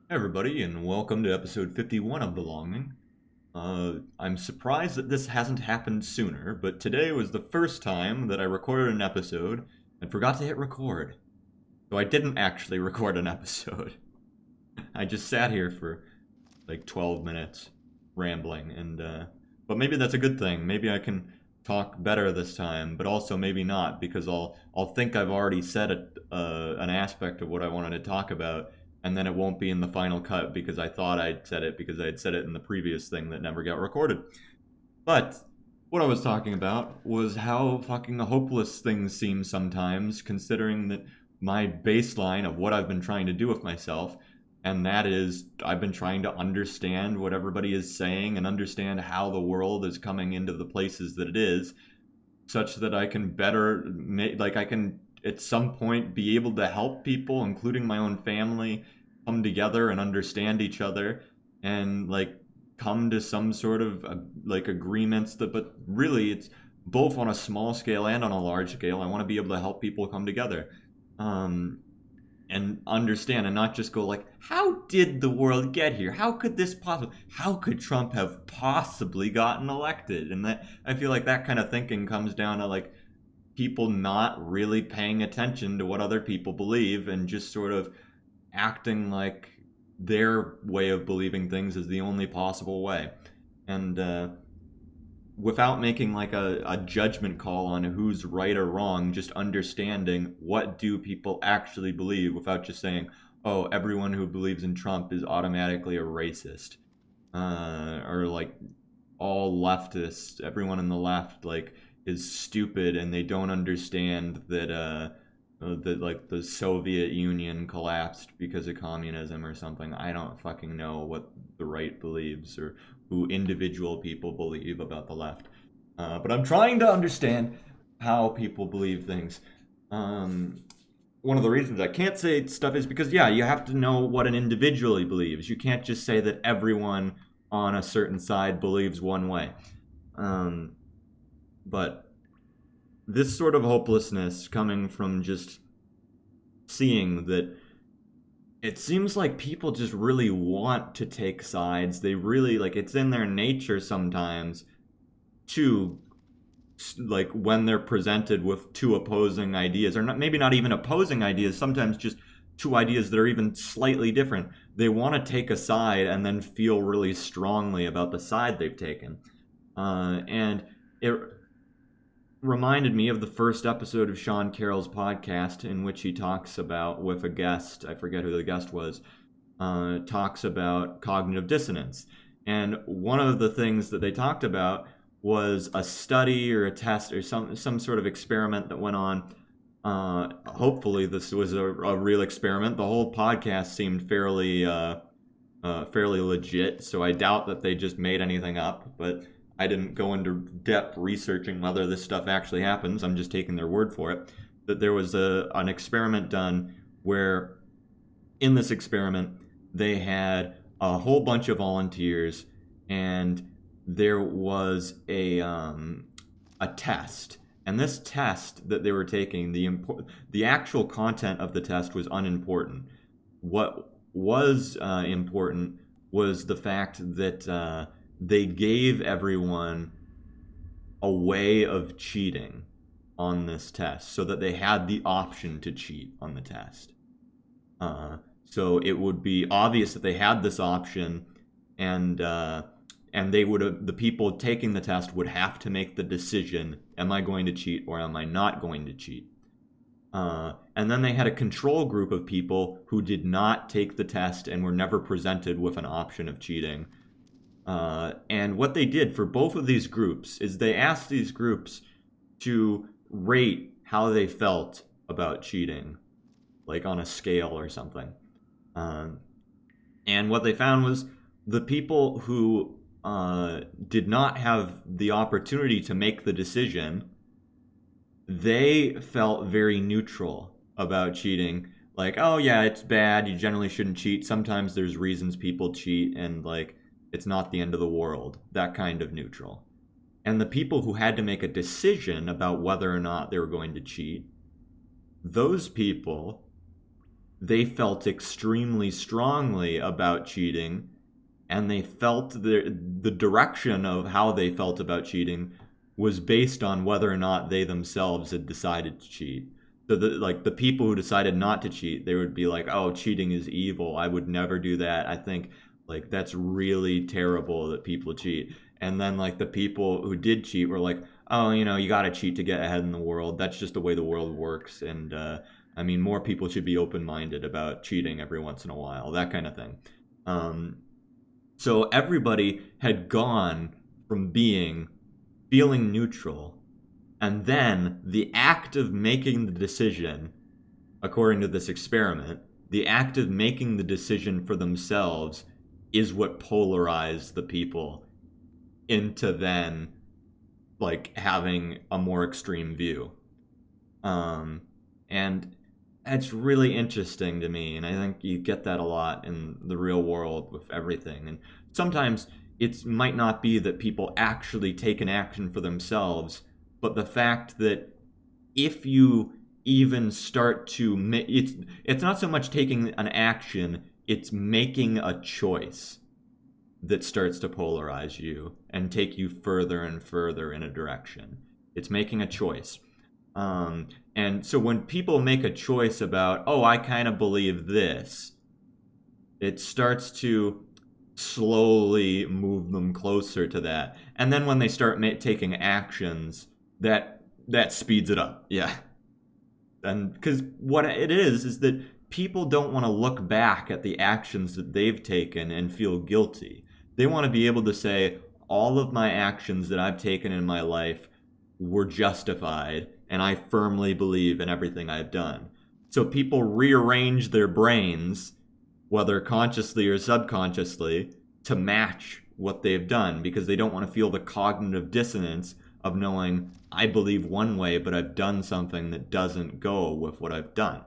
Hey everybody, and welcome to episode 51 of Belonging. I'm surprised that this hasn't happened sooner, but today was the first time that I recorded an episode and forgot to hit record. So I didn't actually record an episode. I just sat here for like 12 minutes rambling, but maybe that's a good thing. Maybe I can talk better this time, but also maybe not because I'll think I've already said an aspect of what I wanted to talk about, and then it won't be in the final cut because I thought I'd said it because I'd said it in the previous thing that never got recorded. But what I was talking about was how fucking hopeless things seem sometimes, considering that my baseline of what I've been trying to do with myself, and that is I've been trying to understand what everybody is saying and understand how the world is coming into the places that it is, such that I can better make, like, I can at some point be able to help people, including my own family, come together and understand each other and like come to some sort of like agreements that, but really it's both on a small scale and on a large scale. I want to be able to help people come together. Um, and understand and not just go like, how did the world get here? How could this possibly, how could Trump have possibly gotten elected? And that, I feel like that kind of thinking comes down to like people not really paying attention to what other people believe and just sort of acting like their way of believing things is the only possible way. And without making like a judgment call on who's right or wrong, just understanding what do people actually believe without just saying, oh, everyone who believes in Trump is automatically a racist. Or like all leftists, everyone in the left like is stupid and they don't understand that like the Soviet Union collapsed because of communism or something. I don't fucking know what the right believes or who individual people believe about the left. But I'm trying to understand how people believe things. Um, One of the reasons I can't say stuff is because, yeah, you have to know what an individual believes. You can't just say that everyone on a certain side believes one way. Um, but this sort of hopelessness coming from just seeing that it seems like people just really want to take sides. They really, like, it's in their nature sometimes to, like, when they're presented with two opposing ideas, or not, maybe not even opposing ideas, sometimes just two ideas that are even slightly different, they want to take a side and then feel really strongly about the side they've taken. And it reminded me of the first episode of Sean Carroll's podcast, in which he talks about, with a guest, I forget who the guest was, talks about cognitive dissonance. And one of the things that they talked about was a study or a test or some sort of experiment that went on. Hopefully, this was a real experiment. The whole podcast seemed fairly legit, so I doubt that they just made anything up. But I didn't go into depth researching whether this stuff actually happens. I'm just taking their word for it. That there was an experiment done where, in this experiment, they had a whole bunch of volunteers, and there was a test. And this test that they were taking, the actual content of the test was unimportant. What was important was the fact that they gave everyone a way of cheating on this test so that they had the option to cheat on the test. So it would be obvious that they had this option, and they would have, the people taking the test would have to make the decision: am I going to cheat or am I not going to cheat? And then they had a control group of people who did not take the test and were never presented with an option of cheating. And what they did for both of these groups is they asked these groups to rate how they felt about cheating, like on a scale or something. Um, and what they found was the people who did not have the opportunity to make the decision, they felt very neutral about cheating. Like, oh yeah, it's bad. You generally shouldn't cheat. Sometimes there's reasons people cheat, and like, it's not the end of the world. That kind of neutral. And the people who had to make a decision about whether or not they were going to cheat, those people they felt extremely strongly about cheating, and they felt the direction of how they felt about cheating was based on whether or not they themselves had decided to cheat. So the people who decided not to cheat, they would be like, "Oh, cheating is evil. I would never do that. I think like that's really terrible that people cheat." And then like the people who did cheat were like, "Oh, you got to cheat to get ahead in the world. That's just the way the world works." And I mean, more people should be open-minded about cheating every once in a while, that kind of thing. Um, so everybody had gone from being feeling neutral, and then the act of making the decision, according to this experiment, the act of making the decision for themselves is what polarized the people into then like having a more extreme view. And it's really interesting to me, and I think you get that a lot in the real world with everything. And sometimes it might not be that people actually take an action for themselves, but the fact that if you even start to it's not so much taking an action, it's making a choice that starts to polarize you and take you further and further in a direction. It's making a choice. And so when people make a choice about, oh, I kind of believe this, it starts to slowly move them closer to that. And then when they start taking actions, that speeds it up. Yeah. And because what it is that people don't want to look back at the actions that they've taken and feel guilty. They want to be able to say, all of my actions that I've taken in my life were justified, and I firmly believe in everything I've done. So people rearrange their brains, whether consciously or subconsciously, to match what they've done because they don't want to feel the cognitive dissonance of knowing I believe one way, but I've done something that doesn't go with what I've done,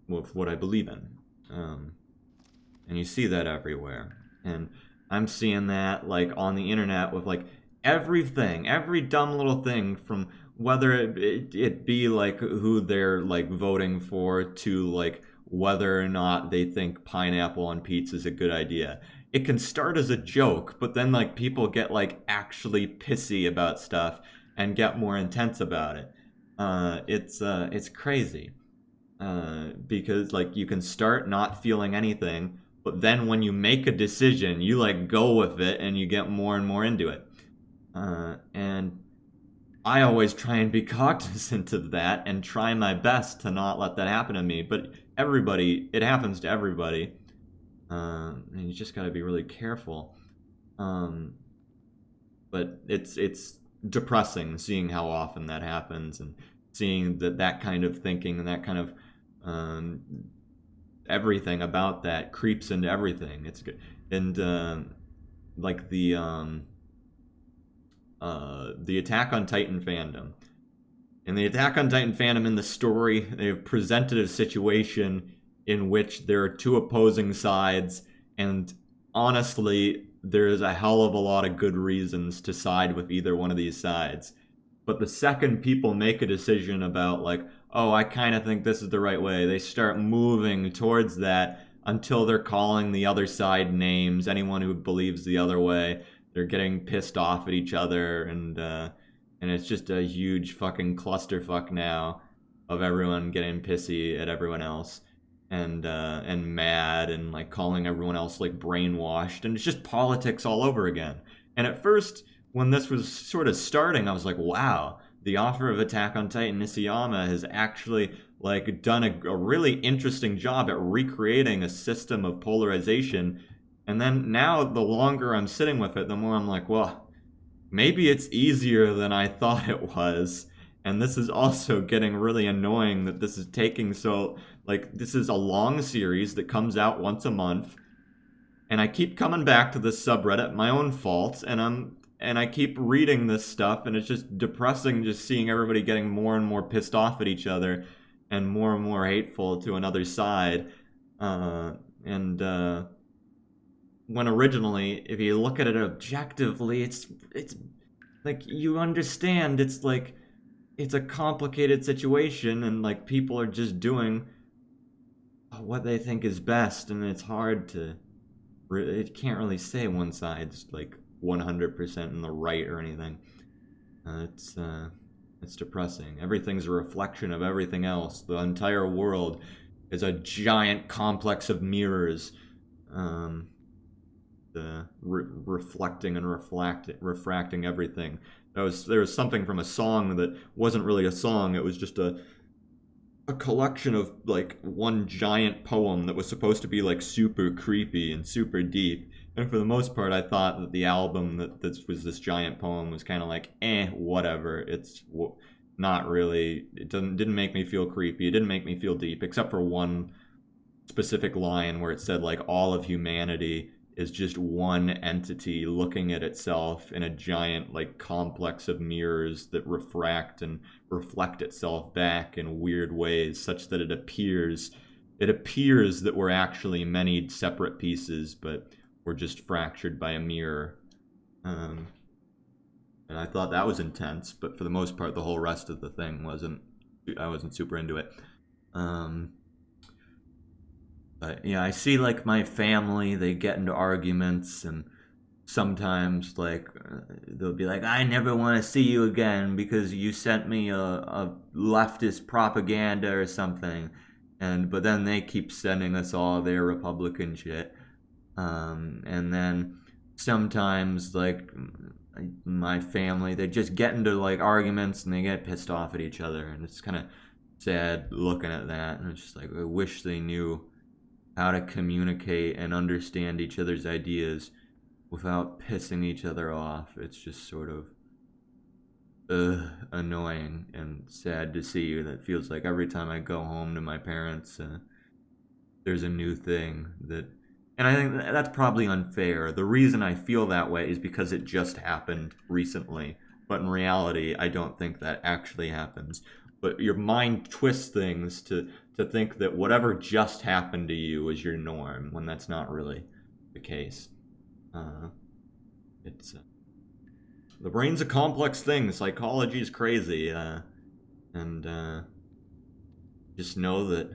with what I believe in. And you see that everywhere. And I'm seeing that like on the internet with like everything, every dumb little thing, from whether it be like who they're like voting for to like whether or not they think pineapple on pizza is a good idea. It can start as a joke, but then like people get like actually pissy about stuff and get more intense about it. It's crazy because like you can start not feeling anything, but then when you make a decision, you like go with it and you get more and more into it. And I always try and be cognizant of that and try my best to not let that happen to me. But it happens to everybody. And you just got to be really careful. But it's depressing seeing how often that happens and seeing that kind of thinking and that kind of um, everything about that creeps into everything. It's good. And like the Attack on Titan fandom. In the Attack on Titan fandom, in the story, they've presented a situation in which there are two opposing sides, and honestly, there's a hell of a lot of good reasons to side with either one of these sides. But the second people make a decision about, like, oh, I kind of think this is the right way, they start moving towards that until they're calling the other side names. Anyone who believes the other way, they're getting pissed off at each other, and it's just a huge fucking clusterfuck now of everyone getting pissy at everyone else and mad and like calling everyone else like brainwashed, and it's just politics all over again. And at first, when this was sort of starting, I was like, wow, the author of Attack on Titan, Nishiyama, has actually like done a really interesting job at recreating a system of polarization. And then now, the longer I'm sitting with it, the more I'm like, well, maybe it's easier than I thought it was. And this is also getting really annoying that this is taking so, like, this is a long series that comes out once a month. And I keep coming back to this subreddit, my own fault, and I keep reading this stuff, and it's just depressing just seeing everybody getting more and more pissed off at each other and more hateful to another side. And when originally, if you look at it objectively, it's like you understand. It's like it's a complicated situation, and like people are just doing what they think is best, and it's hard to it can't really say one side's like 100% in the right or anything. It's depressing. Everything's a reflection of everything else. The entire world is a giant complex of mirrors, um, reflecting and refracting everything. There was something from a song that wasn't really a song. It was just a collection of like one giant poem that was supposed to be like super creepy and super deep. And for the most part, I thought that the album that this was this giant poem was kind of like, whatever. It's not really. It didn't make me feel creepy. It didn't make me feel deep, except for one specific line where it said like all of humanity is just one entity looking at itself in a giant like complex of mirrors that refract and reflect itself back in weird ways such that it appears that we're actually many separate pieces, but we're just fractured by a mirror. And I thought that was intense, but for the most part the whole rest of the thing wasn't. I wasn't super into it. But yeah, I see like my family, they get into arguments, and sometimes like they'll be like, I never want to see you again because you sent me a leftist propaganda or something. But then they keep sending us all their Republican shit. And then sometimes like my family, they just get into like arguments and they get pissed off at each other, and it's kind of sad looking at that. And it's just like I wish they knew how to communicate and understand each other's ideas without pissing each other off. It's just sort of annoying and sad to see. That feels like every time I go home to my parents, there's a new thing that. And I think that's probably unfair. The reason I feel that way is because it just happened recently. But in reality, I don't think that actually happens. But your mind twists things to think that whatever just happened to you is your norm, when that's not really the case. It's the brain's a complex thing. Psychology is crazy, and just know that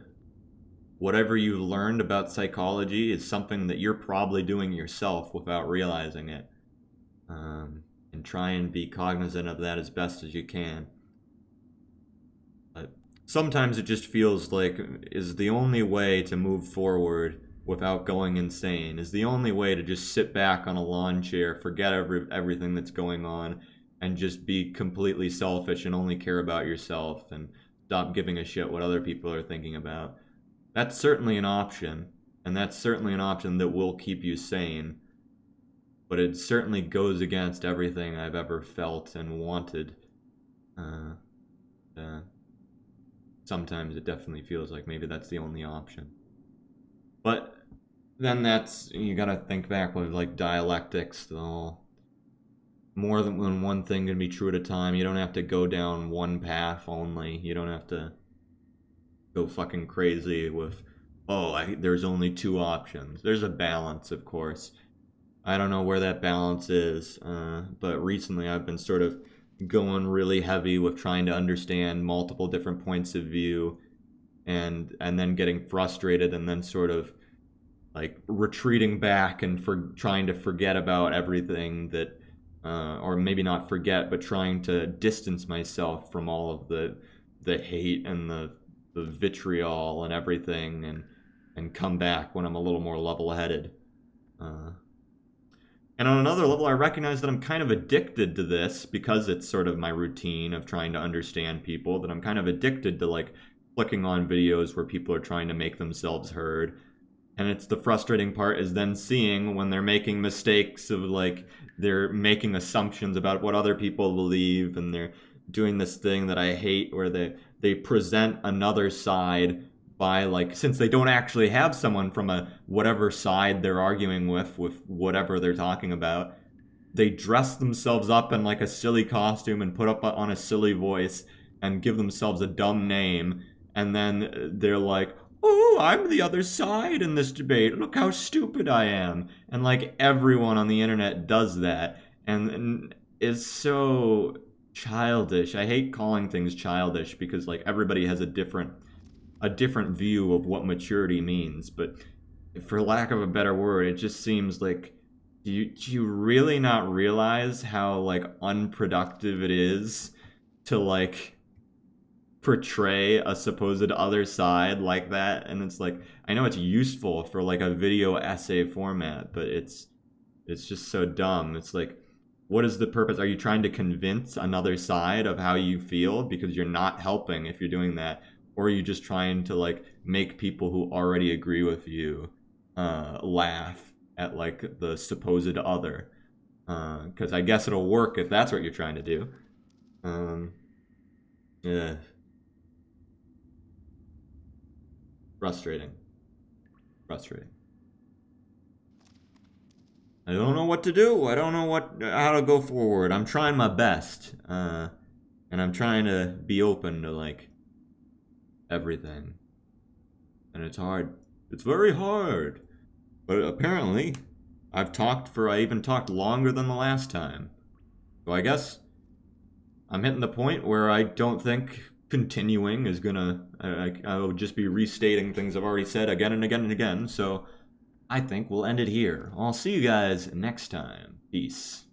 whatever you learned about psychology is something that you're probably doing yourself without realizing it. And try and be cognizant of that as best as you can. But sometimes it just feels like is the only way to move forward without going insane, is the only way to just sit back on a lawn chair, forget everything that's going on, and just be completely selfish and only care about yourself and stop giving a shit what other people are thinking about. That's certainly an option, and that's certainly an option that will keep you sane, but it certainly goes against everything I've ever felt and wanted. Sometimes it definitely feels like maybe that's the only option. But then you gotta think back with like dialectics, though. More than one thing can be true at a time. You don't have to go down one path only. You don't have to go fucking crazy with, there's only two options. There's a balance, of course. I don't know where that balance is, but recently I've been sort of going really heavy with trying to understand multiple different points of view, and then getting frustrated, and then sort of like retreating back and trying to forget about everything that, or maybe not forget, but trying to distance myself from all of the hate and the vitriol and everything, and come back when I'm a little more level-headed. And on another level, I recognize that I'm kind of addicted to this because it's sort of my routine of trying to understand people, that I'm kind of addicted to like clicking on videos where people are trying to make themselves heard. And it's the frustrating part is then seeing when they're making mistakes of like they're making assumptions about what other people believe, and they're doing this thing that I hate where they present another side by like, since they don't actually have someone from a whatever side they're arguing with whatever they're talking about, they dress themselves up in like a silly costume and put up on a silly voice and give themselves a dumb name, and then they're like, oh, I'm the other side in this debate, look how stupid I am. And like everyone on the internet does that, and it's so childish. I hate calling things childish because like everybody has a different view of what maturity means, but for lack of a better word, it just seems like do you really not realize how like unproductive it is to like portray a supposed other side like that? And it's like I know it's useful for like a video essay format, but it's just so dumb. It's like, what is the purpose? Are you trying to convince another side of how you feel? Because you're not helping if you're doing that. Or are you just trying to like make people who already agree with you laugh at like the supposed other? Because I guess it'll work if that's what you're trying to do. Um, yeah, frustrating, frustrating. I don't know what to do. I don't know how to go forward. I'm trying my best, and I'm trying to be open to like everything, and it's hard. It's very hard. But apparently, I even talked longer than the last time. So I guess I'm hitting the point where I don't think continuing is gonna. I will just be restating things I've already said again and again and again. So I think we'll end it here. I'll see you guys next time. Peace.